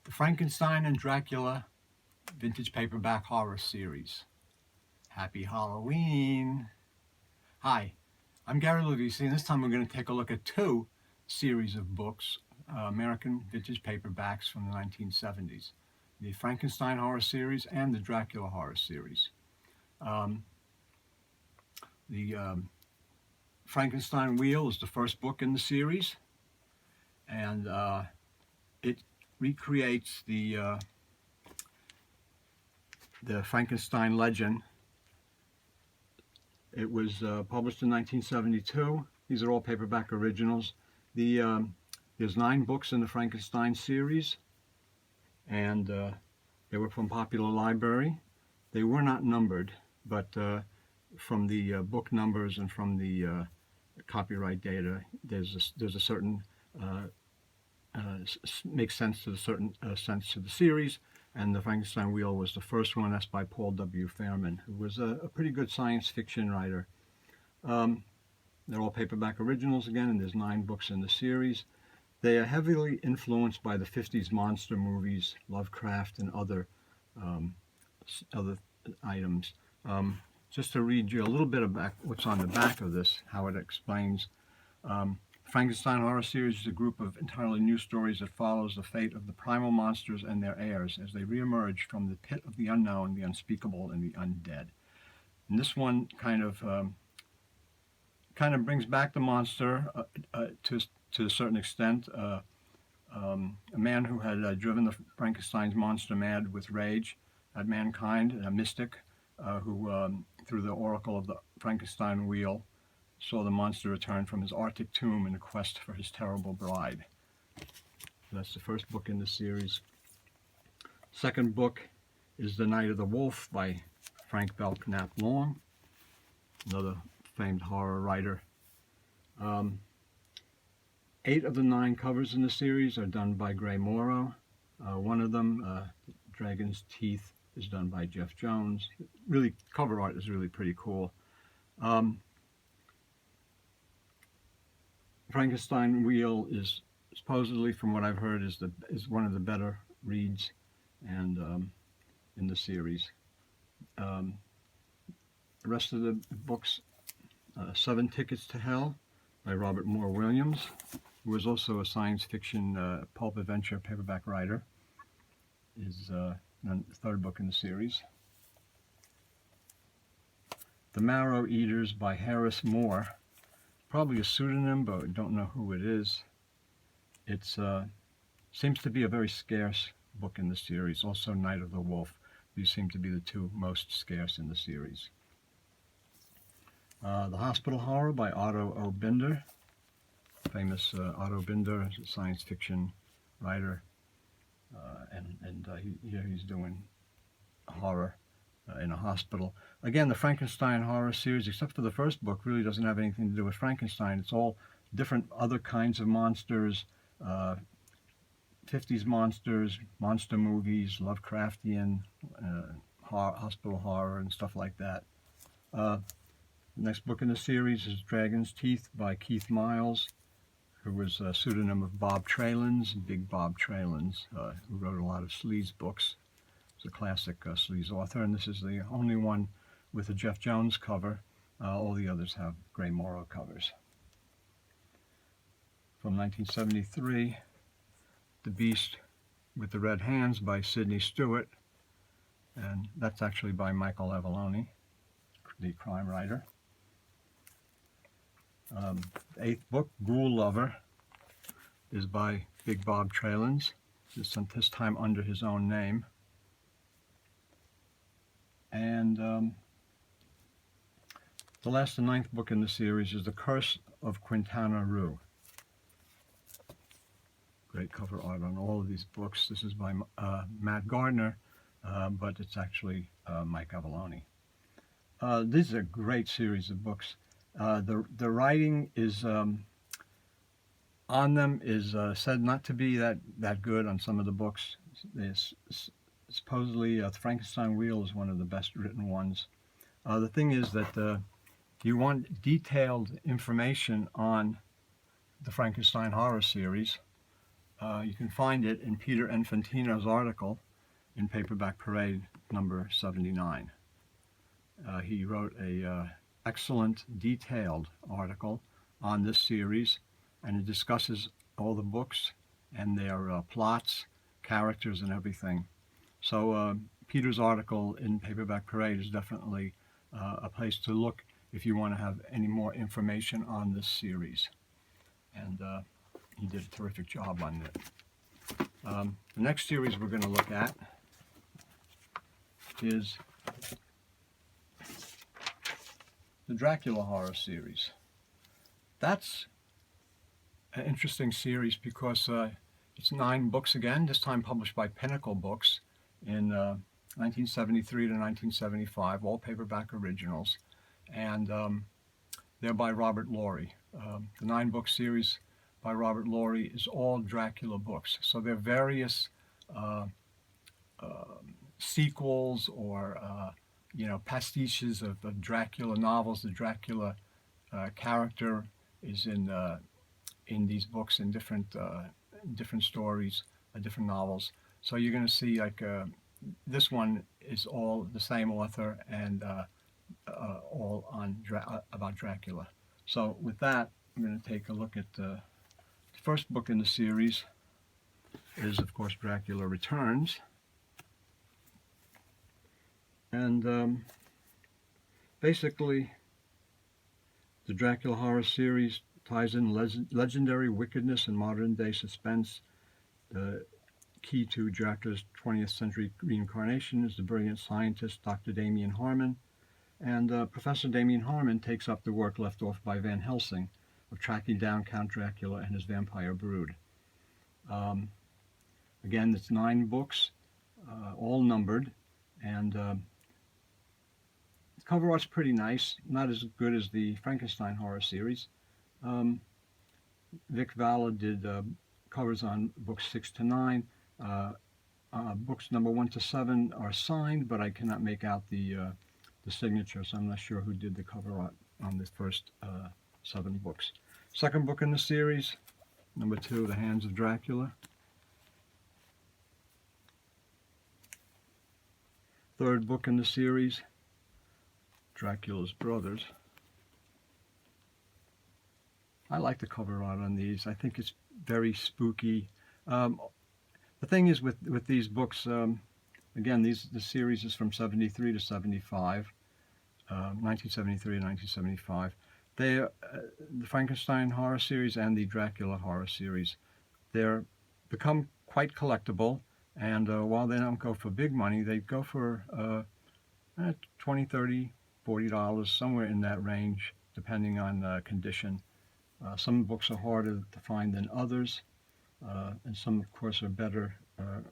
The Frankenstein and Dracula Vintage Paperback Horror Series. Happy Halloween! Hi, I'm Gary Levisi, and this time we're going to take a look at two series of books, American vintage paperbacks from the 1970s. The Frankenstein Horror Series and the Dracula Horror Series. The Frankenstein Wheel is the first book in the series, and it recreates the Frankenstein legend. It was published in 1972. These are all paperback originals. There's 9 books in the Frankenstein series, and they were from Popular Library. They were not numbered, but from the book numbers and from the copyright data, there's a certain makes sense to the certain sense to the series. And the Frankenstein Wheel was the first one. That's by Paul W. Fairman, who was a pretty good science fiction writer. They're all paperback originals again, and there's 9 books in the series. They are heavily influenced by the 50s monster movies, Lovecraft, and other items. Just to read you a little bit about what's on the back of this, how it explains. Frankenstein Horror Series is a group of entirely new stories that follows the fate of the primal monsters and their heirs as they reemerge from the pit of the unknown, the unspeakable, and the undead. And this one kind of brings back the monster to a certain extent. A man who had driven the Frankenstein's monster mad with rage at mankind, a mystic who, through the oracle of the Frankenstein Wheel, saw the monster return from his Arctic tomb in a quest for his terrible bride. That's the first book in the series. Second book is The Night of the Wolf by Frank Belknap Long, another famed horror writer. 8 of the 9 covers in the series are done by Gray Morrow. One of them, Dragon's Teeth, is done by Jeff Jones. Really, cover art is really pretty cool. Frankenstein Wheel is supposedly, from what I've heard, is one of the better reads and in the series. The rest of the books, 7 Tickets to Hell by Robert Moore Williams, who was also a science fiction pulp adventure paperback writer, is the 3rd book in the series. The Marrow Eaters by Harris Moore, probably a pseudonym, but I don't know who it is. It seems to be a very scarce book in the series. Also Night of the Wolf. These seem to be the 2 most scarce in the series. The Hospital Horror by Otto O. Binder. Famous Otto Binder is a science fiction writer, and here he's doing horror in a hospital. Again, the Frankenstein Horror Series, except for the first book, really doesn't have anything to do with Frankenstein. It's all different other kinds of monsters, 50s monsters, monster movies, Lovecraftian, hospital horror, and stuff like that. The next book in the series is Dragon's Teeth by Keith Miles, who was a pseudonym of Bob Tralins, Big Bob Tralins, who wrote a lot of sleaze books. He's a classic sleaze author, and this is the only one with a Jeff Jones cover. All the others have Gray Morrow covers. From 1973, The Beast with the Red Hands by Sidney Stewart, and that's actually by Michael Avalone, the crime writer. The 8th book, Ghoul Lover, is by Big Bob Tralins, this time under his own name. And the last and 9th book in the series is The Curse of Quintana Roo. Great cover art on all of these books. This is by Matt Gardner, but it's actually Mike Avalone. This is a great series of books. The writing is on them is said not to be that good on some of the books. Supposedly, the Frankenstein Wheel is one of the best written ones. The thing is that you want detailed information on the Frankenstein horror series, You can find it in Peter Infantino's article in Paperback Parade number 79. He wrote a excellent, detailed article on this series, and it discusses all the books and their plots, characters, and everything. So Peter's article in Paperback Parade is definitely a place to look if you want to have any more information on this series. And he did a terrific job on it. The next series we're going to look at is the Dracula horror series. That's an interesting series because it's 9 books again, this time published by Pinnacle Books in 1973 to 1975, all paperback originals, and they're by Robert Laurie. The 9-book series by Robert Laurie is all Dracula books. So there are various sequels or pastiches of Dracula novels. The Dracula character is in these books in different stories, different novels. So you're going to see like this one is all the same author and all on about Dracula. So with that, I'm going to take a look at the first book in the series is, of course, Dracula Returns. And basically, the Dracula horror series ties in legendary wickedness and modern-day suspense. The key to Dracula's 20th century reincarnation is the brilliant scientist Dr. Damien Harmon. And Professor Damien Harmon takes up the work left off by Van Helsing of tracking down Count Dracula and his vampire brood. Again, it's 9 books, all numbered, and the cover art's pretty nice, not as good as the Frankenstein horror series. Vic Valla did covers on books 6 to 9. Books number 1 to 7 are signed, but I cannot make out the signature, so I'm not sure who did the cover art on the first 7 books. Second book in the series, number 2, The Hands of Dracula. Third book in the series, Dracula's Brothers. I like the cover art on these. I think it's very spooky. The thing is with these books, again, the series is from 73 to 75, 1973 to 1975. They, the Frankenstein horror series and the Dracula horror series, they're become quite collectible, and while they don't go for big money, they go for $20, $30, $40, somewhere in that range, depending on condition. Some books are harder to find than others, and some, of course, are better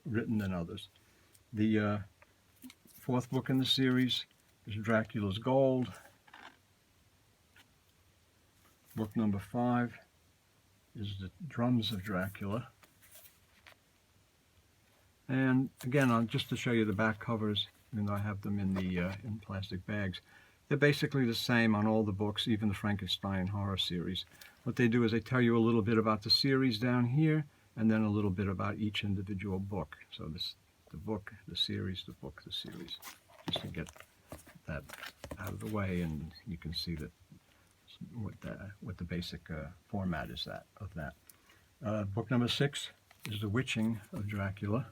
written than others. The fourth book in the series is Dracula's Gold. Book number 5 is The Drums of Dracula. And again, just to show you the back covers, even though I have them in the in plastic bags, they're basically the same on all the books, even the Frankenstein horror series. What they do is they tell you a little bit about the series down here, and then a little bit about each individual book. So the book, the series, the book, the series, just to get that out of the way, and you can see that what the basic format is of that. Book number 6 is The Witching of Dracula.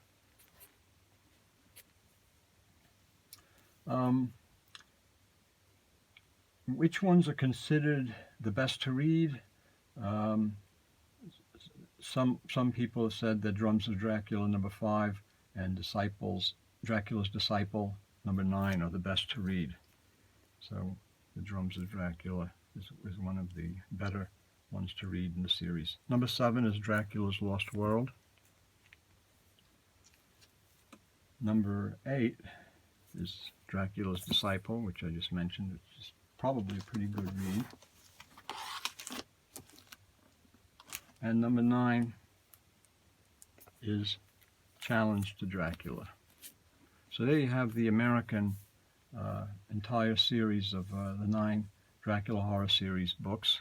Which ones are considered the best to read? Some people have said that Drums of Dracula number 5 and Dracula's Disciple number 9 are the best to read. So the Drums of Dracula is one of the better ones to read in the series. Number 7 is Dracula's Lost World. Number 8 is Dracula's Disciple, which I just mentioned, which is probably a pretty good read. And number 9 is Challenge to Dracula. So there you have the American entire series of the 9 Dracula horror series books.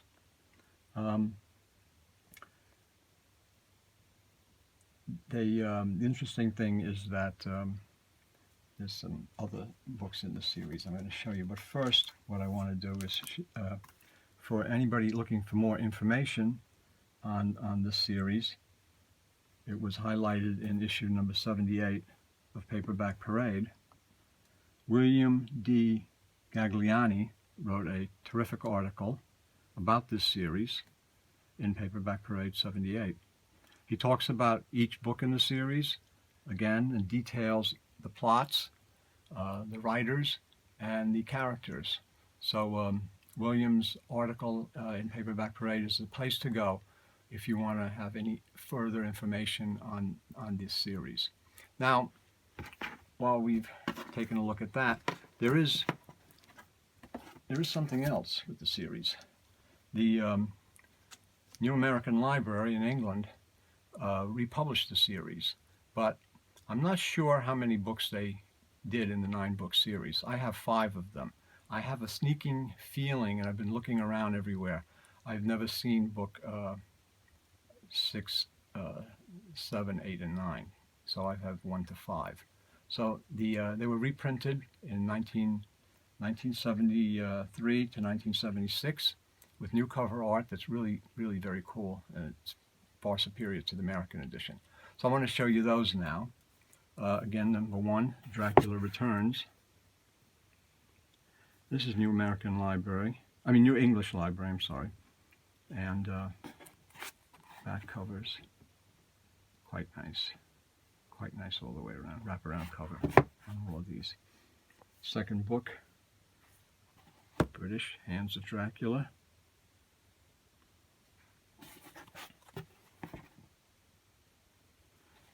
The interesting thing is that there's some other books in the series I'm going to show you. But first, what I want to do is, for anybody looking for more information on this series, it was highlighted in issue number 78 of Paperback Parade. William D. Gagliani wrote a terrific article about this series in Paperback Parade 78. He talks about each book in the series, again, and details the plots, the writers, and the characters. So William's article in Paperback Parade is the place to go if you want to have any further information on this series. Now, while we've taken a look at that, there is something else with the series. The New American Library in England republished the series, but I'm not sure how many books they did in the 9-book series. I have 5 of them. I have a sneaking feeling, and I've been looking around everywhere, I've never seen book 6, 7, 8, and 9. So I have 1 to 5. So they were reprinted in 1973 to 1976 with new cover art that's really, really very cool, and it's far superior to the American edition. So I want to show you those now. Again, number 1, Dracula Returns. This is New American Library. I mean, New English Library, I'm sorry. And back covers, quite nice. Quite nice all the way around, wraparound cover on all of these. Second book, British, Hands of Dracula.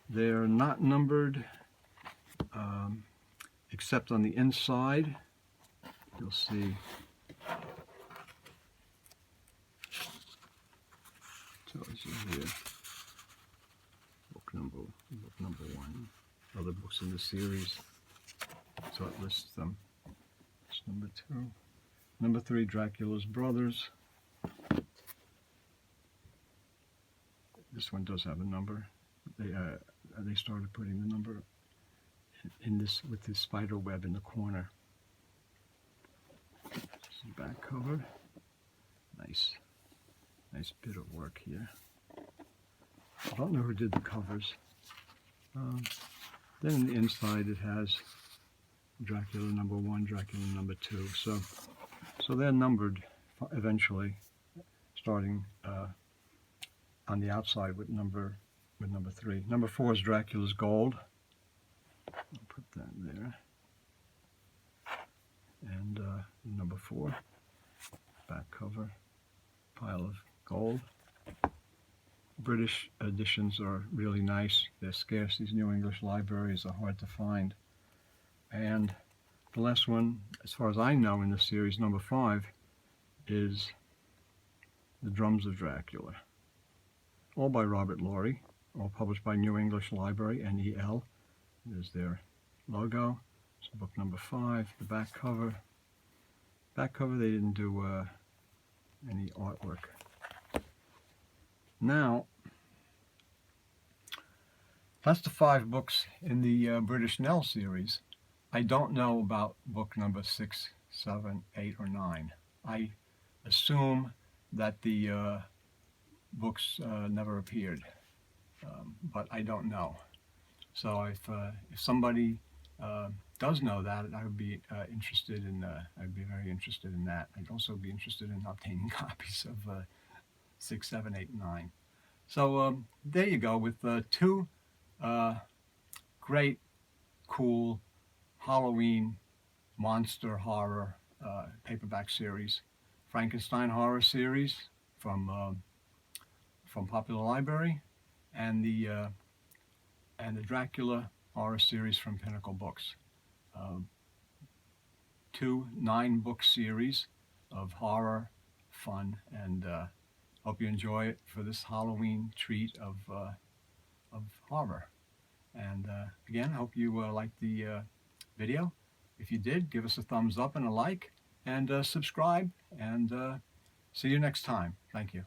They're not numbered except on the inside. You'll see tells you here book number 1, other books in the series, so it lists them. It's number 2. Number 3, Dracula's Brothers. This one does have a number. They started putting the number in this with this spider web in the corner. This is the back cover. Nice bit of work here. I don't know who did the covers. Then in the inside it has Dracula number 1, Dracula number 2. So they're numbered eventually, starting on the outside with number 3. Number 4 is Dracula's Gold. I'll put that there. And number 4, back cover, pile of gold. British editions are really nice. They're scarce. These New English libraries are hard to find. And the last one, as far as I know in this series, number 5, is The Drums of Dracula. All by Robert Laurie, all published by New English Library, NEL. There's their logo. So book number 5, the back cover. Back cover, they didn't do any artwork. Now, that's the 5 books in the British Nell series. I don't know about book number 6, 7, 8, or 9. I assume that the books never appeared, but I don't know. So if somebody does know that, I would be interested in. I'd be very interested in that. I'd also be interested in obtaining copies of 6, 7, 8, and 9. So there you go with 2 great, cool Halloween monster horror paperback series. Frankenstein horror series from Popular Library, and the Dracula horror series from Pinnacle Books. 2 9-book series of horror, fun, and hope you enjoy it for this Halloween treat of horror. And again, hope you liked the video. If you did, give us a thumbs up and a like, and subscribe, and see you next time. Thank you.